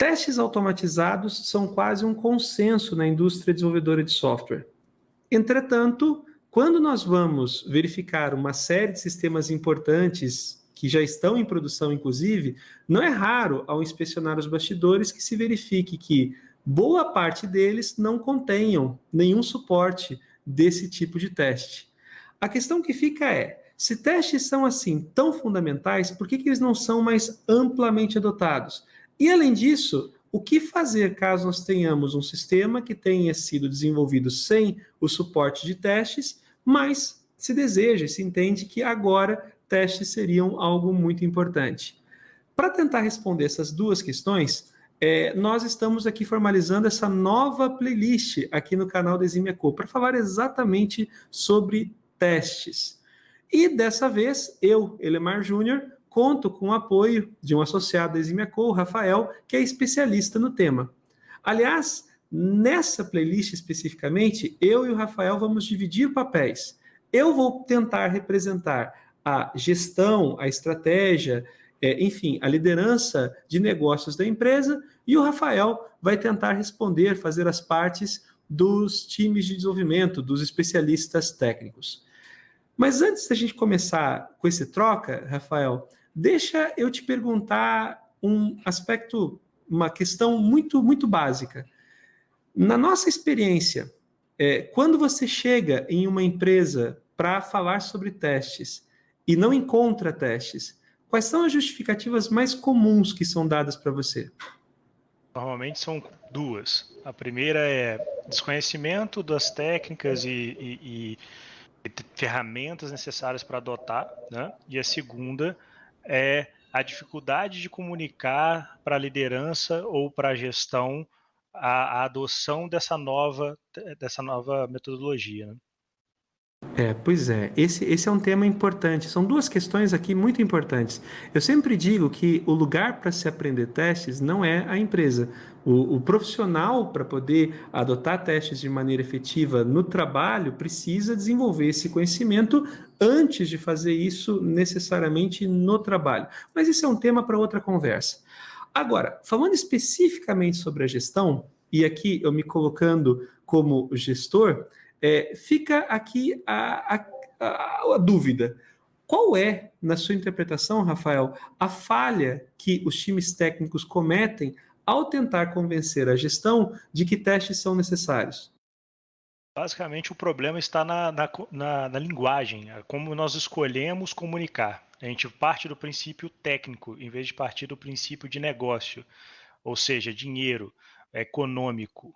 Testes automatizados são quase um consenso na indústria desenvolvedora de software. Entretanto, quando nós vamos verificar uma série de sistemas importantes que já estão em produção, inclusive, não é raro, ao inspecionar os bastidores, que se verifique que boa parte deles não contenham nenhum suporte desse tipo de teste. A questão que fica é, se testes são assim tão fundamentais, por que eles não são mais amplamente adotados? E além disso, o que fazer caso nós tenhamos um sistema que tenha sido desenvolvido sem o suporte de testes, mas se deseja, se entende que agora testes seriam algo muito importante? Para tentar responder essas duas questões, nós estamos aqui formalizando essa nova playlist aqui no canal da Exime Co, para falar exatamente sobre testes. E dessa vez, eu, Elemar Júnior, conto com o apoio de um associado da Exime Co, o Rafael, que é especialista no tema. Aliás, nessa playlist especificamente, eu e o Rafael vamos dividir papéis. Eu vou tentar representar a gestão, a estratégia, enfim, a liderança de negócios da empresa, e o Rafael vai tentar responder, fazer as partes dos times de desenvolvimento, dos especialistas técnicos. Mas antes da gente começar com esse troca, Rafael, deixa eu te perguntar um aspecto, uma questão muito, muito básica. Na nossa experiência, quando você chega em uma empresa para falar sobre testes e não encontra testes, quais são as justificativas mais comuns que são dadas para você? Normalmente são duas. A primeira é desconhecimento das técnicas e ferramentas necessárias para adotar, né? E a segunda é a dificuldade de comunicar para a liderança ou para a gestão a adoção dessa nova metodologia, né? Pois é, esse é um tema importante. São duas questões aqui muito importantes. Eu sempre digo que o lugar para se aprender testes não é a empresa. O profissional, para poder adotar testes de maneira efetiva no trabalho, precisa desenvolver esse conhecimento antes de fazer isso necessariamente no trabalho. Mas isso é um tema para outra conversa. Agora, falando especificamente sobre a gestão, e aqui eu me colocando como gestor, fica aqui a dúvida. Qual é, na sua interpretação, Rafael, a falha que os times técnicos cometem ao tentar convencer a gestão de que testes são necessários? Basicamente, o problema está na linguagem, como nós escolhemos comunicar. A gente parte do princípio técnico, em vez de partir do princípio de negócio, ou seja, dinheiro, econômico.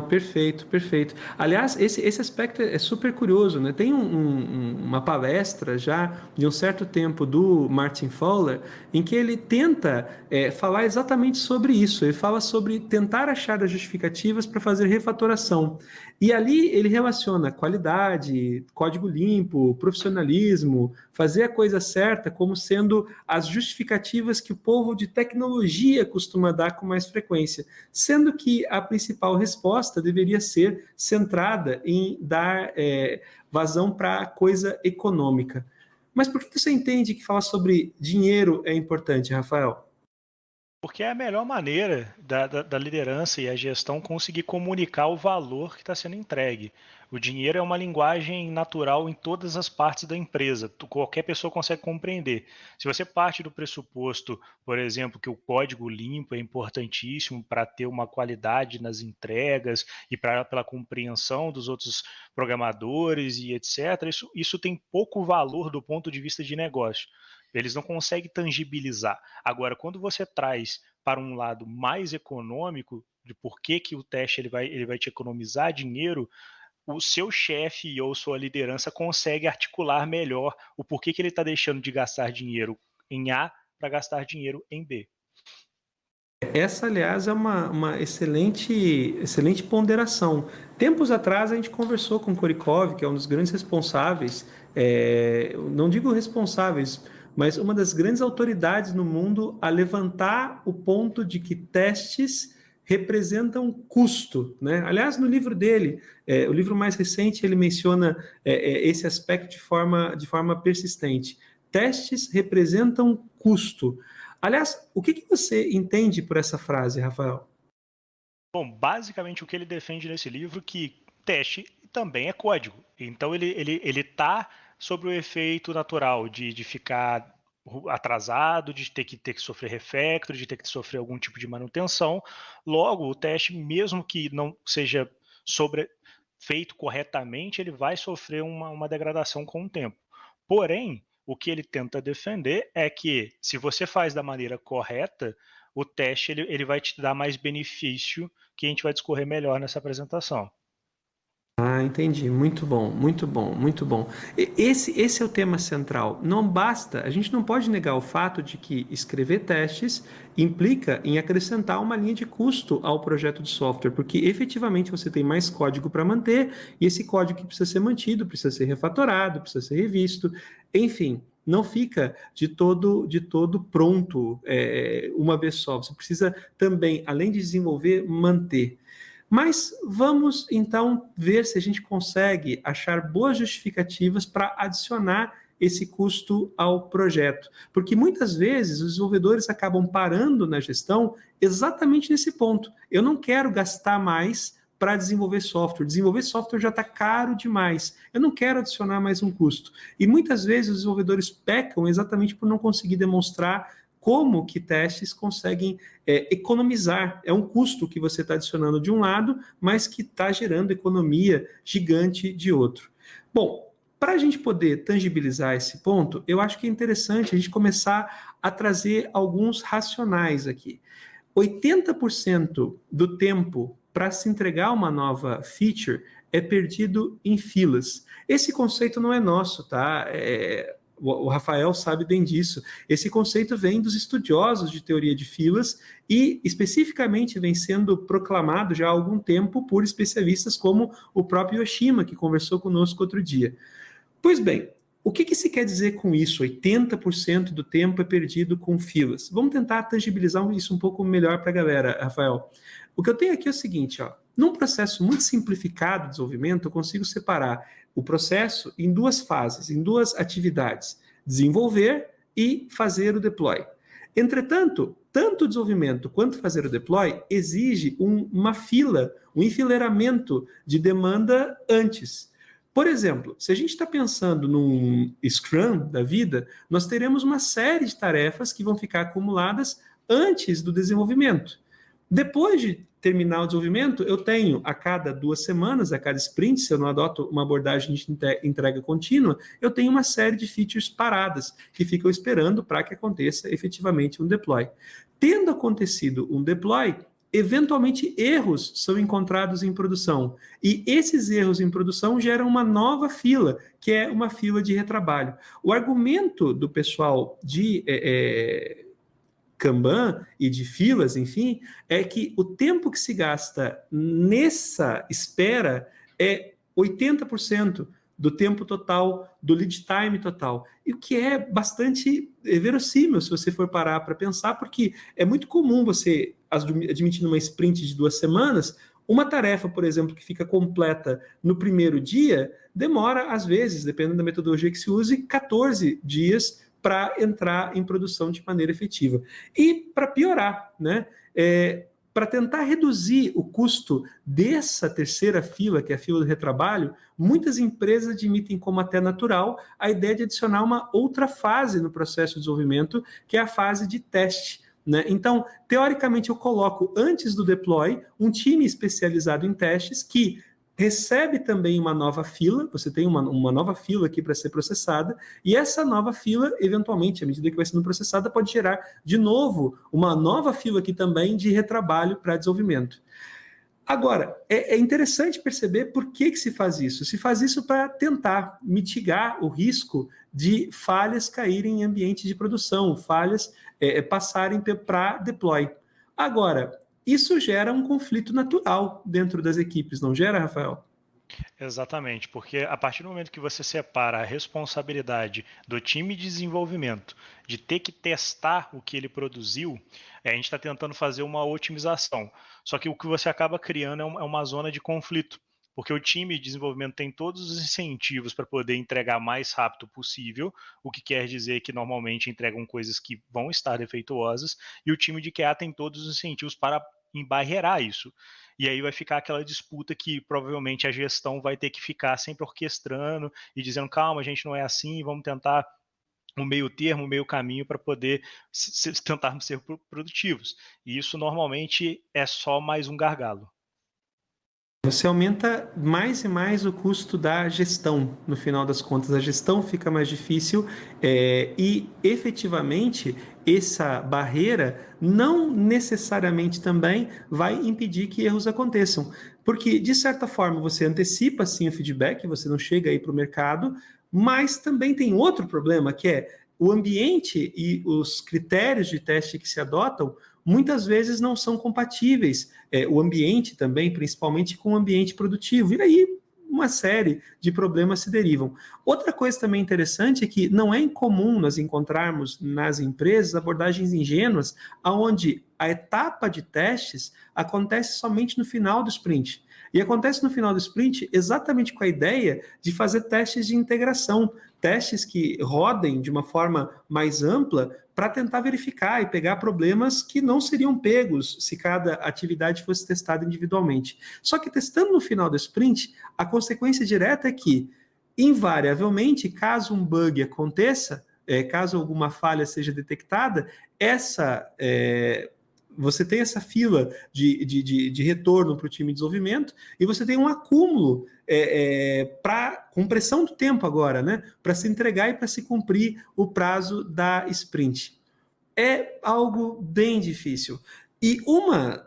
Perfeito, perfeito. Aliás, esse aspecto é super curioso, né? Tem uma palestra já de um certo tempo do Martin Fowler em que ele tenta falar exatamente sobre isso. Ele fala sobre tentar achar as justificativas para fazer refatoração. E ali ele relaciona qualidade, código limpo, profissionalismo, fazer a coisa certa como sendo as justificativas que o povo de tecnologia costuma dar com mais frequência, sendo que a principal resposta deveria ser centrada em dar vazão para a coisa econômica. Mas por que você entende que falar sobre dinheiro é importante, Rafael? Porque é a melhor maneira da liderança e a gestão conseguir comunicar o valor que está sendo entregue. O dinheiro é uma linguagem natural em todas as partes da empresa. Qualquer pessoa consegue compreender. Se você parte do pressuposto, por exemplo, que o código limpo é importantíssimo para ter uma qualidade nas entregas e pela compreensão dos outros programadores e etc., isso tem pouco valor do ponto de vista de negócio. Eles não conseguem tangibilizar. Agora, quando você traz para um lado mais econômico, de por que o teste ele vai te economizar dinheiro, o seu chefe ou sua liderança consegue articular melhor o porquê que ele está deixando de gastar dinheiro em A para gastar dinheiro em B. Essa, aliás, é uma excelente ponderação. Tempos atrás, a gente conversou com o Korikov, que é um dos grandes responsáveis, não digo responsáveis, mas uma das grandes autoridades no mundo a levantar o ponto de que testes representam custo, né? Aliás, no livro dele, o livro mais recente, ele menciona esse aspecto de forma persistente. Testes representam custo. Aliás, o que você entende por essa frase, Rafael? Bom, basicamente o que ele defende nesse livro é que teste também é código. Então ele tá sobre o efeito natural de ficar atrasado, de ter que sofrer refactor, de ter que sofrer algum tipo de manutenção. Logo, o teste, mesmo que não seja feito corretamente, ele vai sofrer uma degradação com o tempo. Porém, o que ele tenta defender é que se você faz da maneira correta, o teste ele vai te dar mais benefício, que a gente vai discorrer melhor nessa apresentação. Ah, entendi. Muito bom, muito bom, muito bom. Esse é o tema central. Não basta, a gente não pode negar o fato de que escrever testes implica em acrescentar uma linha de custo ao projeto de software, porque efetivamente você tem mais código para manter, e esse código que precisa ser mantido, precisa ser refatorado, precisa ser revisto, enfim. Não fica de todo pronto uma vez só. Você precisa também, além de desenvolver, manter. Mas vamos então ver se a gente consegue achar boas justificativas para adicionar esse custo ao projeto. Porque muitas vezes os desenvolvedores acabam parando na gestão exatamente nesse ponto. Eu não quero gastar mais para desenvolver software. Desenvolver software já está caro demais. Eu não quero adicionar mais um custo. E muitas vezes os desenvolvedores pecam exatamente por não conseguir demonstrar como que testes conseguem economizar. É um custo que você está adicionando de um lado, mas que está gerando economia gigante de outro. Bom, para a gente poder tangibilizar esse ponto, eu acho que é interessante a gente começar a trazer alguns racionais aqui. 80% do tempo para se entregar uma nova feature é perdido em filas. Esse conceito não é nosso, tá? O Rafael sabe bem disso. Esse conceito vem dos estudiosos de teoria de filas e, especificamente, vem sendo proclamado já há algum tempo por especialistas como o próprio Yoshima, que conversou conosco outro dia. Pois bem, o que se quer dizer com isso? 80% do tempo é perdido com filas. Vamos tentar tangibilizar isso um pouco melhor para a galera, Rafael. O que eu tenho aqui é o seguinte, ó. Num processo muito simplificado de desenvolvimento, eu consigo separar o processo em duas fases, em duas atividades: desenvolver e fazer o deploy. Entretanto, tanto o desenvolvimento quanto fazer o deploy exige uma fila, um enfileiramento de demanda antes. Por exemplo, se a gente está pensando num Scrum da vida, nós teremos uma série de tarefas que vão ficar acumuladas antes do desenvolvimento. Depois de terminar o desenvolvimento, eu tenho a cada 2 semanas, a cada sprint, se eu não adoto uma abordagem de entrega contínua, eu tenho uma série de features paradas que ficam esperando para que aconteça efetivamente um deploy. Tendo acontecido um deploy, eventualmente erros são encontrados em produção. E esses erros em produção geram uma nova fila, que é uma fila de retrabalho. O argumento do pessoal de Kanban e de filas, enfim, é que o tempo que se gasta nessa espera é 80% do tempo total, do lead time total. E o que é bastante verossímil, se você for parar para pensar, porque é muito comum você admitir numa sprint de 2 semanas, uma tarefa, por exemplo, que fica completa no primeiro dia, demora, às vezes, dependendo da metodologia que se use, 14 dias para entrar em produção de maneira efetiva. E para piorar, né? Para tentar reduzir o custo dessa terceira fila, que é a fila do retrabalho, muitas empresas admitem como até natural a ideia de adicionar uma outra fase no processo de desenvolvimento, que é a fase de teste. Né? Então, teoricamente, eu coloco antes do deploy um time especializado em testes que recebe também uma nova fila, você tem uma nova fila aqui para ser processada, e essa nova fila, eventualmente, à medida que vai sendo processada, pode gerar, de novo, uma nova fila aqui também de retrabalho para desenvolvimento. Agora, é interessante perceber por que se faz isso. Se faz isso para tentar mitigar o risco de falhas caírem em ambiente de produção, falhas passarem para deploy. Agora, isso gera um conflito natural dentro das equipes, não gera, Rafael? Exatamente, porque a partir do momento que você separa a responsabilidade do time de desenvolvimento de ter que testar o que ele produziu, a gente está tentando fazer uma otimização. Só que o que você acaba criando é uma zona de conflito, porque o time de desenvolvimento tem todos os incentivos para poder entregar mais rápido possível, o que quer dizer que normalmente entregam coisas que vão estar defeituosas, e o time de QA tem todos os incentivos para embarrear isso. E aí vai ficar aquela disputa que provavelmente a gestão vai ter que ficar sempre orquestrando e dizendo, calma, a gente não é assim, vamos tentar um meio termo, um meio caminho para poder tentarmos ser produtivos. E isso normalmente é só mais um gargalo. Você aumenta mais e mais o custo da gestão, no final das contas. A gestão fica mais difícil e, efetivamente, essa barreira não necessariamente também vai impedir que erros aconteçam. Porque, de certa forma, você antecipa, sim, o feedback, você não chega aí para o mercado, mas também tem outro problema, que é o ambiente e os critérios de teste que se adotam muitas vezes não são compatíveis. O ambiente também, principalmente com o ambiente produtivo. E aí uma série de problemas se derivam. Outra coisa também interessante é que não é incomum nós encontrarmos nas empresas abordagens ingênuas onde a etapa de testes acontece somente no final do sprint. E acontece no final do sprint exatamente com a ideia de fazer testes de integração, testes que rodem de uma forma mais ampla para tentar verificar e pegar problemas que não seriam pegos se cada atividade fosse testada individualmente. Só que testando no final do sprint, a consequência direta é que, invariavelmente, caso um bug aconteça, caso alguma falha seja detectada, você tem essa fila de retorno para o time de desenvolvimento e você tem um acúmulo com pressão do tempo agora, né? Para se entregar e para se cumprir o prazo da sprint. É algo bem difícil. E uma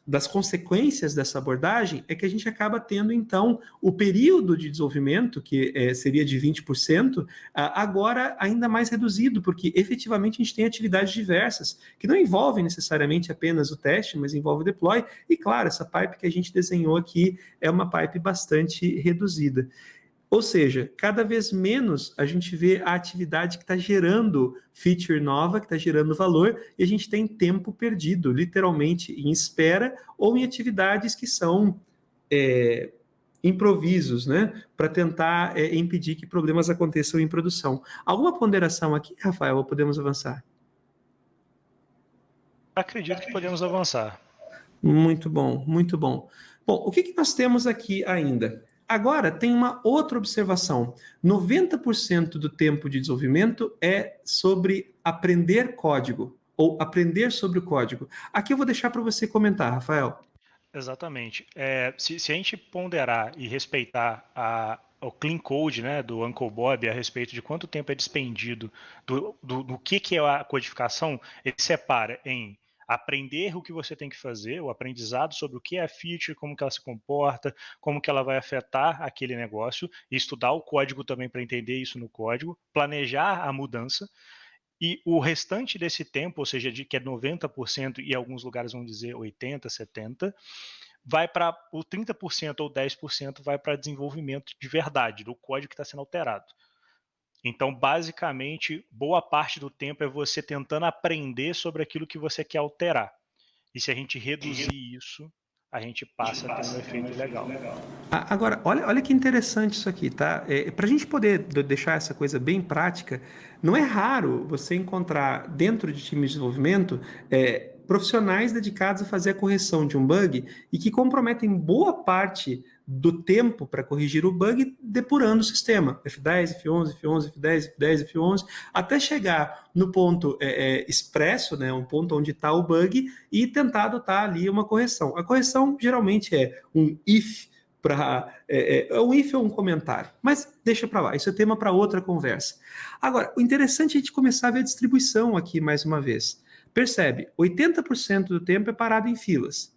das consequências dessa abordagem é que a gente acaba tendo, então, o período de desenvolvimento, que seria de 20%, agora ainda mais reduzido, porque efetivamente a gente tem atividades diversas, que não envolvem necessariamente apenas o teste, mas envolve o deploy. E, claro, essa pipe que a gente desenhou aqui é uma pipe bastante reduzida. Ou seja, cada vez menos a gente vê a atividade que está gerando feature nova, que está gerando valor, e a gente tem tempo perdido, literalmente em espera ou em atividades que são improvisos, né? Para tentar impedir que problemas aconteçam em produção. Alguma ponderação aqui, Rafael, ou podemos avançar? Acredito que podemos avançar. Muito bom, muito bom. Bom, o que nós temos aqui ainda? Agora, tem uma outra observação. 90% do tempo de desenvolvimento é sobre aprender código, ou aprender sobre o código. Aqui eu vou deixar para você comentar, Rafael. Exatamente. Se a gente ponderar e respeitar o clean code, né, do Uncle Bob a respeito de quanto tempo é despendido do que é a codificação, ele separa em aprender o que você tem que fazer, o aprendizado sobre o que é a feature, como que ela se comporta, como que ela vai afetar aquele negócio, e estudar o código também para entender isso no código, planejar a mudança, e o restante desse tempo, ou seja, que é 90% e alguns lugares vão dizer 80%, 70%, vai para o 30% ou 10% vai para desenvolvimento de verdade, do código que está sendo alterado. Então, basicamente, boa parte do tempo é você tentando aprender sobre aquilo que você quer alterar. E se a gente reduzir isso, a gente passa a ter um efeito legal. Agora, olha que interessante isso aqui, tá? Para a gente poder deixar essa coisa bem prática, não é raro você encontrar dentro de times de desenvolvimento profissionais dedicados a fazer a correção de um bug e que comprometem boa parte do tempo para corrigir o bug depurando o sistema. F10, F11, F11, F10, F10, F11, até chegar no ponto expresso, né, um ponto onde está o bug, e tentar adotar ali uma correção. A correção geralmente é um if, um if é um comentário, mas deixa para lá, isso é tema para outra conversa. Agora, o interessante é a gente começar a ver a distribuição aqui mais uma vez. Percebe, 80% do tempo é parado em filas,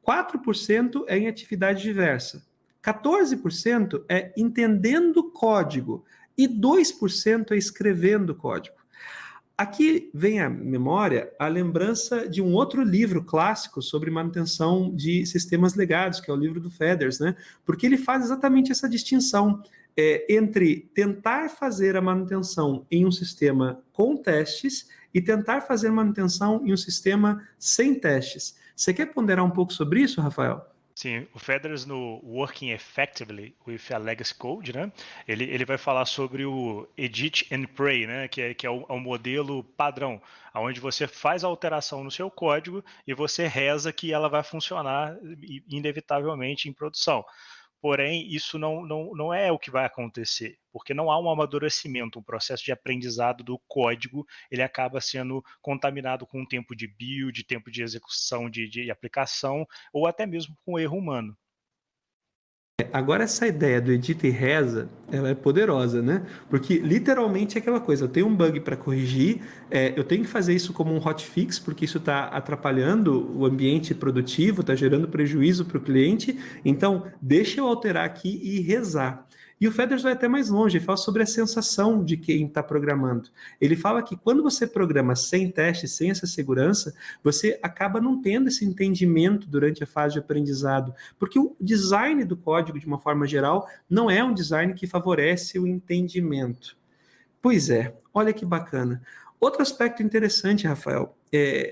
4% é em atividade diversa, 14% é entendendo código e 2% é escrevendo código. Aqui vem à memória a lembrança de um outro livro clássico sobre manutenção de sistemas legados, que é o livro do Feathers, né? Porque ele faz exatamente essa distinção entre tentar fazer a manutenção em um sistema com testes e tentar fazer manutenção em um sistema sem testes. Você quer ponderar um pouco sobre isso, Rafael? Sim, o Feathers no Working Effectively with a Legacy Code, né? Ele vai falar sobre o Edit and Pray, né? Que é o modelo padrão, onde você faz a alteração no seu código e você reza que ela vai funcionar inevitavelmente em produção. Porém, isso não é o que vai acontecer, porque não há um amadurecimento, um processo de aprendizado do código, ele acaba sendo contaminado com o tempo de build, tempo de execução de aplicação, ou até mesmo com erro humano. Agora, essa ideia do edita e reza, ela é poderosa, né? Porque literalmente é aquela coisa, eu tenho um bug para corrigir, eu tenho que fazer isso como um hotfix, porque isso está atrapalhando o ambiente produtivo, está gerando prejuízo para o cliente, então deixa eu alterar aqui e rezar. E o Feathers vai até mais longe, ele fala sobre a sensação de quem está programando. Ele fala que quando você programa sem teste, sem essa segurança, você acaba não tendo esse entendimento durante a fase de aprendizado, porque o design do código, de uma forma geral, não é um design que favorece o entendimento. Pois é, olha que bacana. Outro aspecto interessante, Rafael,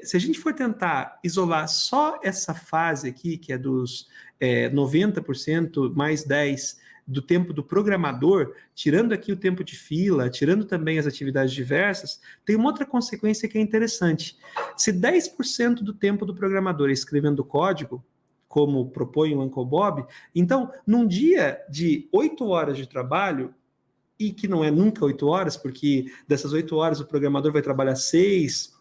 se a gente for tentar isolar só essa fase aqui, que é dos 90% mais 10% do tempo do programador, tirando aqui o tempo de fila, tirando também as atividades diversas, tem uma outra consequência que é interessante. Se 10% do tempo do programador é escrevendo código, como propõe o Uncle Bob, então, num dia de 8 horas de trabalho, e que não é nunca 8 horas, porque dessas 8 horas o programador vai trabalhar 6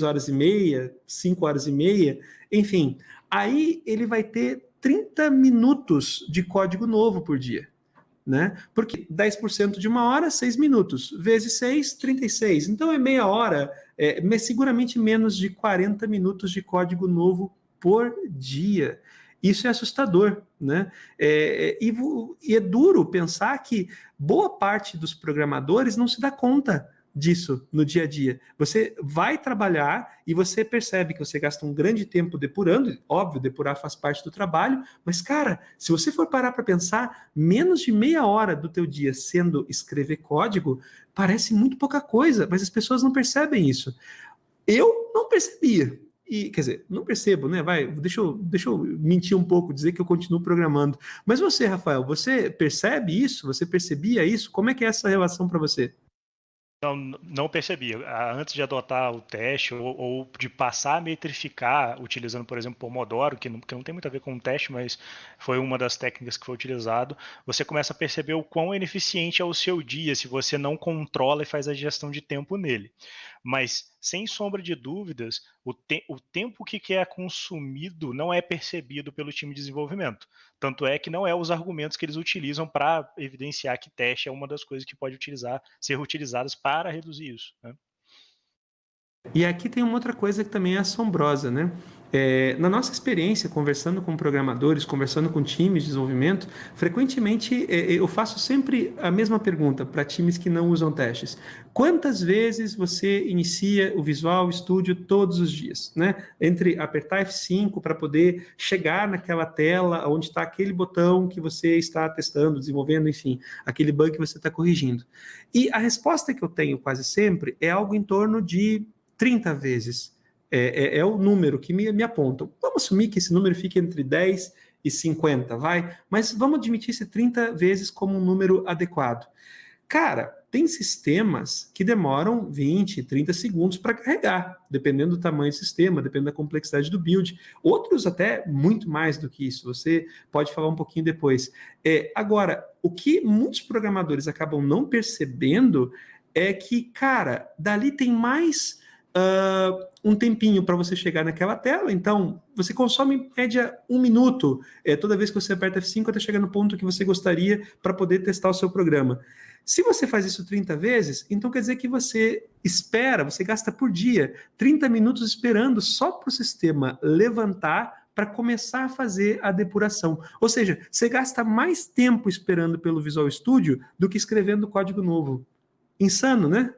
horas e meia, 5 horas e meia, enfim, aí ele vai ter 30 minutos de código novo por dia, né? Porque 10% de uma hora, 6 minutos, vezes 6, 36. Então é meia hora, seguramente menos de 40 minutos de código novo por dia. Isso é assustador, né? E é duro pensar que boa parte dos programadores não se dá conta disso no dia a dia. Você vai trabalhar e você percebe que você gasta um grande tempo depurando, óbvio, depurar faz parte do trabalho, mas cara, se você for parar para pensar, menos de meia hora do teu dia sendo escrever código, parece muito pouca coisa, mas as pessoas não percebem isso. Eu não percebia. E, quer dizer, não percebo, né? Deixa eu mentir um pouco, dizer que eu continuo programando. Mas você, Rafael, você percebe isso? Você percebia isso? Como é que é essa relação para você? Não percebi. Antes de adotar o teste ou de passar a metrificar, utilizando, por exemplo, Pomodoro, que não tem muito a ver com o teste, mas foi uma das técnicas que foi utilizado, você começa a perceber o quão ineficiente é o seu dia se você não controla e faz a gestão de tempo nele. Mas, sem sombra de dúvidas, o tempo que é consumido não é percebido pelo time de desenvolvimento. Tanto é que não é os argumentos que eles utilizam para evidenciar que teste é uma das coisas que pode ser utilizadas para reduzir isso, né? E aqui tem uma outra coisa que também é assombrosa, né? Na nossa experiência, conversando com programadores, conversando com times de desenvolvimento, frequentemente eu faço sempre a mesma pergunta para times que não usam testes. Quantas vezes você inicia o Visual Studio todos os dias, né? Entre apertar F5 para poder chegar naquela tela onde está aquele botão que você está testando, desenvolvendo, enfim, aquele bug que você está corrigindo. E a resposta que eu tenho quase sempre é algo em torno de 30 vezes. É o número que me apontam. Vamos assumir que esse número fique entre 10 e 50, vai? Mas vamos admitir esse 30 vezes como um número adequado. Cara, tem sistemas que demoram 20, 30 segundos para carregar, dependendo do tamanho do sistema, dependendo da complexidade do build. Outros até muito mais do que isso. Você pode falar um pouquinho depois. Agora, o que muitos programadores acabam não percebendo é que, cara, dali tem mais um tempinho para você chegar naquela tela, então você consome em média 1 minuto toda vez que você aperta F5 até chegar no ponto que você gostaria para poder testar o seu programa. Se você faz isso 30 vezes, então quer dizer que você gasta por dia 30 minutos esperando só para o sistema levantar para começar a fazer a depuração. Ou seja, você gasta mais tempo esperando pelo Visual Studio do que escrevendo código novo. Insano, né?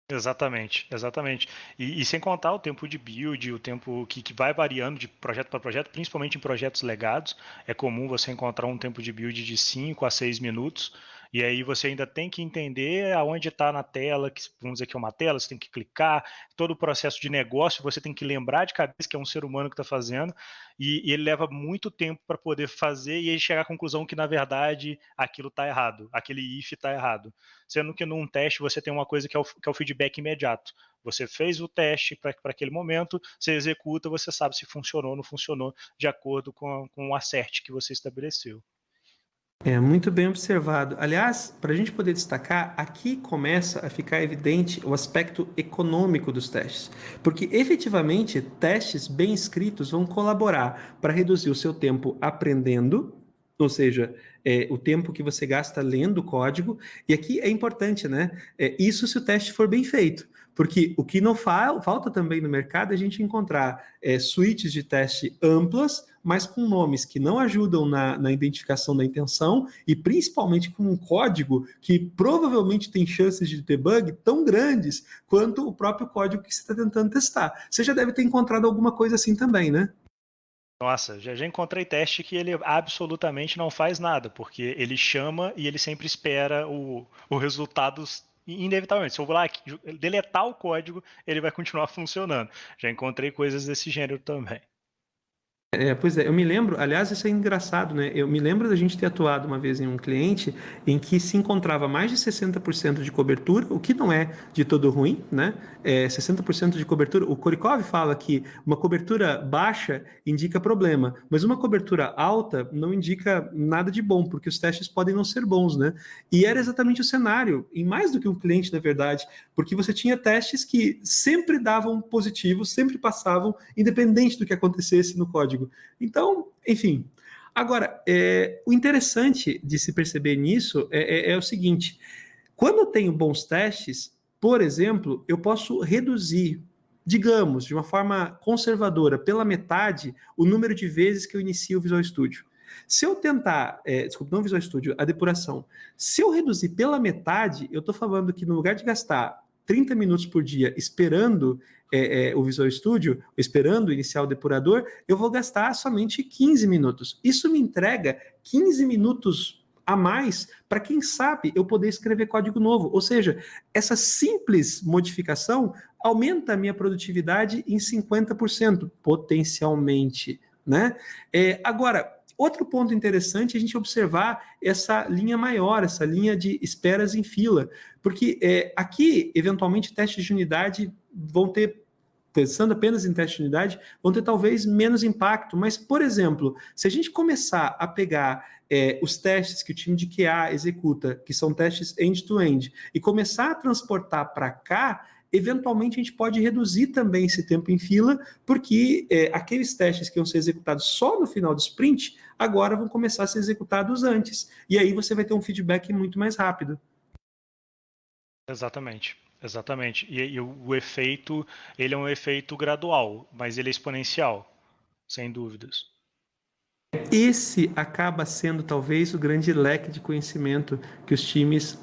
Exatamente, exatamente. E sem contar o tempo de build, o tempo que vai variando de projeto para projeto, principalmente em projetos legados, é comum você encontrar um tempo de build de 5 a 6 minutos, E aí você ainda tem que entender aonde está na tela, que vamos dizer que é uma tela, você tem que clicar, todo o processo de negócio você tem que lembrar de cabeça que é um ser humano que está fazendo, e ele leva muito tempo para poder fazer e aí chegar à conclusão que, na verdade, aquilo está errado, aquele if está errado. Sendo que num teste você tem uma coisa que é o feedback imediato. Você fez o teste para aquele momento, você executa, você sabe se funcionou ou não funcionou, de acordo com o assert que você estabeleceu. É muito bem observado. Aliás, para a gente poder destacar, aqui começa a ficar evidente o aspecto econômico dos testes, porque efetivamente testes bem escritos vão colaborar para reduzir o seu tempo aprendendo, ou seja, o tempo que você gasta lendo o código. E aqui é importante, né? Isso se o teste for bem feito. Porque o que não falta também no mercado é a gente encontrar suítes de teste amplas, mas com nomes que não ajudam na identificação da intenção e principalmente com um código que provavelmente tem chances de ter bug tão grandes quanto o próprio código que você está tentando testar. Você já deve ter encontrado alguma coisa assim também, né? Nossa, já encontrei teste que ele absolutamente não faz nada, porque ele chama e ele sempre espera o resultado inevitavelmente. Se eu vou lá deletar o código, ele vai continuar funcionando. Já encontrei coisas desse gênero também. Pois é, eu me lembro, aliás, isso é engraçado, né? Eu me lembro da gente ter atuado uma vez em um cliente em que se encontrava mais de 60% de cobertura, o que não é de todo ruim, né? 60% de cobertura. O Korikov fala que uma cobertura baixa indica problema, mas uma cobertura alta não indica nada de bom, porque os testes podem não ser bons, né? E era exatamente o cenário, em mais do que um cliente, na verdade, porque você tinha testes que sempre davam positivo, sempre passavam, independente do que acontecesse no código. Então, enfim. Agora, o interessante de se perceber nisso é o seguinte: quando eu tenho bons testes, por exemplo, eu posso reduzir, digamos, de uma forma conservadora, pela metade, o número de vezes que eu inicio o Visual Studio. Se eu tentar, desculpa, não Visual Studio, a depuração. Se eu reduzir pela metade, eu estou falando que no lugar de gastar 30 minutos por dia esperando o Visual Studio, esperando iniciar o depurador, eu vou gastar somente 15 minutos. Isso me entrega 15 minutos a mais para, quem sabe, eu poder escrever código novo. Ou seja, essa simples modificação aumenta a minha produtividade em 50%, potencialmente, né? Agora, outro ponto interessante é a gente observar essa linha maior, essa linha de esperas em fila, porque aqui, eventualmente, testes de unidade vão ter, pensando apenas em teste de unidade, vão ter talvez menos impacto, mas, por exemplo, se a gente começar a pegar os testes que o time de QA executa, que são testes end-to-end, e começar a transportar para cá, eventualmente a gente pode reduzir também esse tempo em fila, porque aqueles testes que iam ser executados só no final do sprint, agora vão começar a ser executados antes. E aí você vai ter um feedback muito mais rápido. Exatamente. Exatamente. E o efeito, ele é um efeito gradual, mas ele é exponencial, sem dúvidas. Esse acaba sendo talvez o grande leque de conhecimento que os times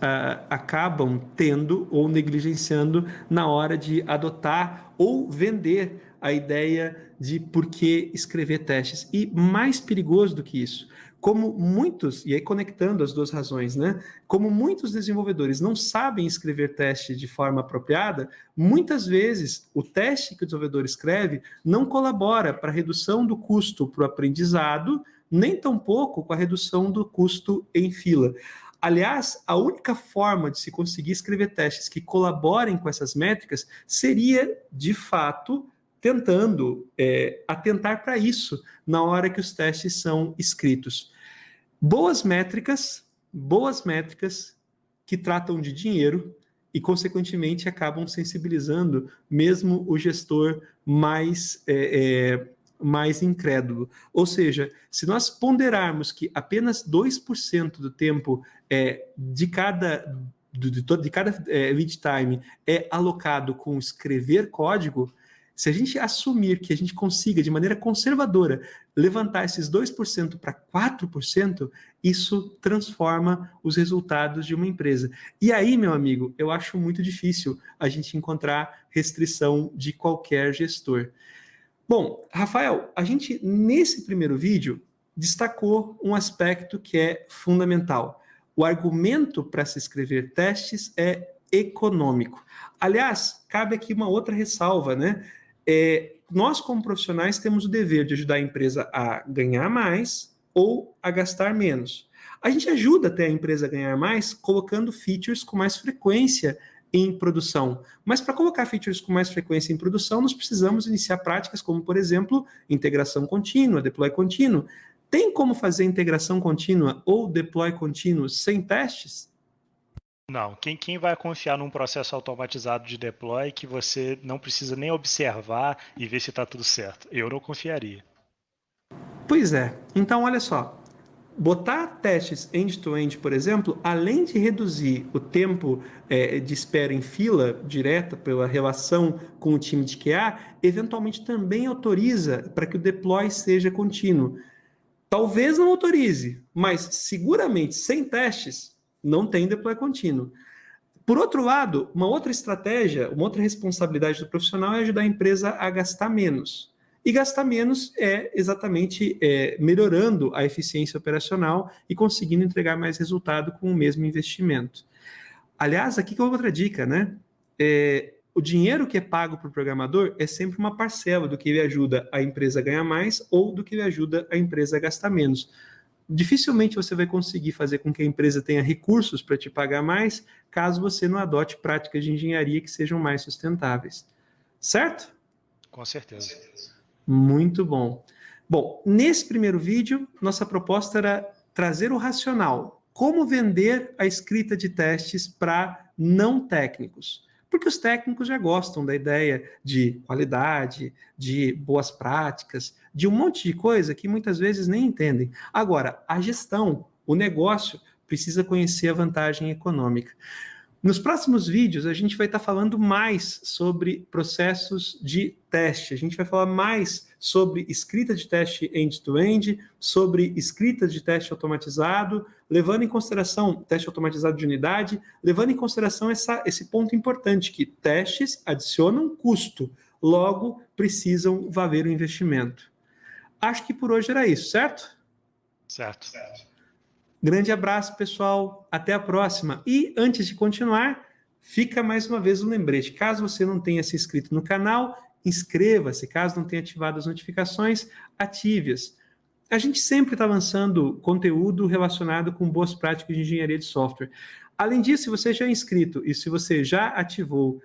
acabam tendo ou negligenciando na hora de adotar ou vender a ideia de por que escrever testes. E mais perigoso do que isso, como muitos, e aí conectando as duas razões, né? Como muitos desenvolvedores não sabem escrever teste de forma apropriada, muitas vezes o teste que o desenvolvedor escreve não colabora para a redução do custo para o aprendizado, nem tampouco com a redução do custo em fila. Aliás, a única forma de se conseguir escrever testes que colaborem com essas métricas seria, de fato, tentando atentar para isso na hora que os testes são escritos. Boas métricas que tratam de dinheiro e, consequentemente, acabam sensibilizando mesmo o gestor mais incrédulo. Ou seja, se nós ponderarmos que apenas 2% do tempo de cada lead time é alocado com escrever código, se a gente assumir que a gente consiga, de maneira conservadora, levantar esses 2% para 4%, isso transforma os resultados de uma empresa. E aí, meu amigo, eu acho muito difícil a gente encontrar restrição de qualquer gestor. Bom, Rafael, a gente, nesse primeiro vídeo, destacou um aspecto que é fundamental. O argumento para se escrever testes é econômico. Aliás, cabe aqui uma outra ressalva, né? Nós, como profissionais, temos o dever de ajudar a empresa a ganhar mais ou a gastar menos. A gente ajuda até a empresa a ganhar mais colocando features com mais frequência em produção. Mas para colocar features com mais frequência em produção, nós precisamos iniciar práticas como, por exemplo, integração contínua, deploy contínuo. Tem como fazer integração contínua ou deploy contínuo sem testes? Não. Quem vai confiar num processo automatizado de deploy que você não precisa nem observar e ver se está tudo certo? Eu não confiaria. Pois é. Então, olha só. Botar testes end-to-end, por exemplo, além de reduzir o tempo de espera em fila direta pela relação com o time de QA, eventualmente também autoriza para que o deploy seja contínuo. Talvez não autorize, mas seguramente sem testes não tem deploy contínuo. Por outro lado, uma outra estratégia, uma outra responsabilidade do profissional é ajudar a empresa a gastar menos. E gastar menos é exatamente melhorando a eficiência operacional e conseguindo entregar mais resultado com o mesmo investimento. Aliás, aqui que é outra dica, né? O dinheiro que é pago para o programador é sempre uma parcela do que ele ajuda a empresa a ganhar mais ou do que ele ajuda a empresa a gastar menos. Dificilmente você vai conseguir fazer com que a empresa tenha recursos para te pagar mais, caso você não adote práticas de engenharia que sejam mais sustentáveis. Certo? Com certeza. Muito bom. Bom, nesse primeiro vídeo, nossa proposta era trazer o racional. Como vender a escrita de testes para não técnicos? Porque os técnicos já gostam da ideia de qualidade, de boas práticas, de um monte de coisa que muitas vezes nem entendem. Agora, a gestão, o negócio, precisa conhecer a vantagem econômica. Nos próximos vídeos, a gente vai estar falando mais sobre processos de teste. A gente vai falar mais sobre escrita de teste end-to-end, sobre escrita de teste automatizado, levando em consideração teste automatizado de unidade, levando em consideração esse ponto importante, que testes adicionam custo, logo precisam valer o investimento. Acho que por hoje era isso, certo? Certo. Grande abraço, pessoal. Até a próxima. E antes de continuar, fica mais uma vez o lembrete. Caso você não tenha se inscrito no canal, inscreva-se. Caso não tenha ativado as notificações, ative-as. A gente sempre está lançando conteúdo relacionado com boas práticas de engenharia de software. Além disso, se você já é inscrito e se você já ativou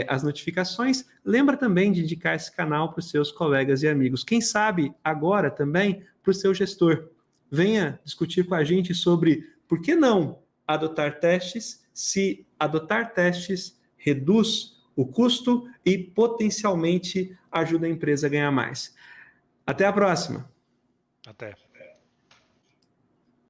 as notificações, lembra também de indicar esse canal para os seus colegas e amigos. Quem sabe agora também para o seu gestor. Venha discutir com a gente sobre por que não adotar testes, se adotar testes reduz o custo e potencialmente ajuda a empresa a ganhar mais. Até a próxima! Até.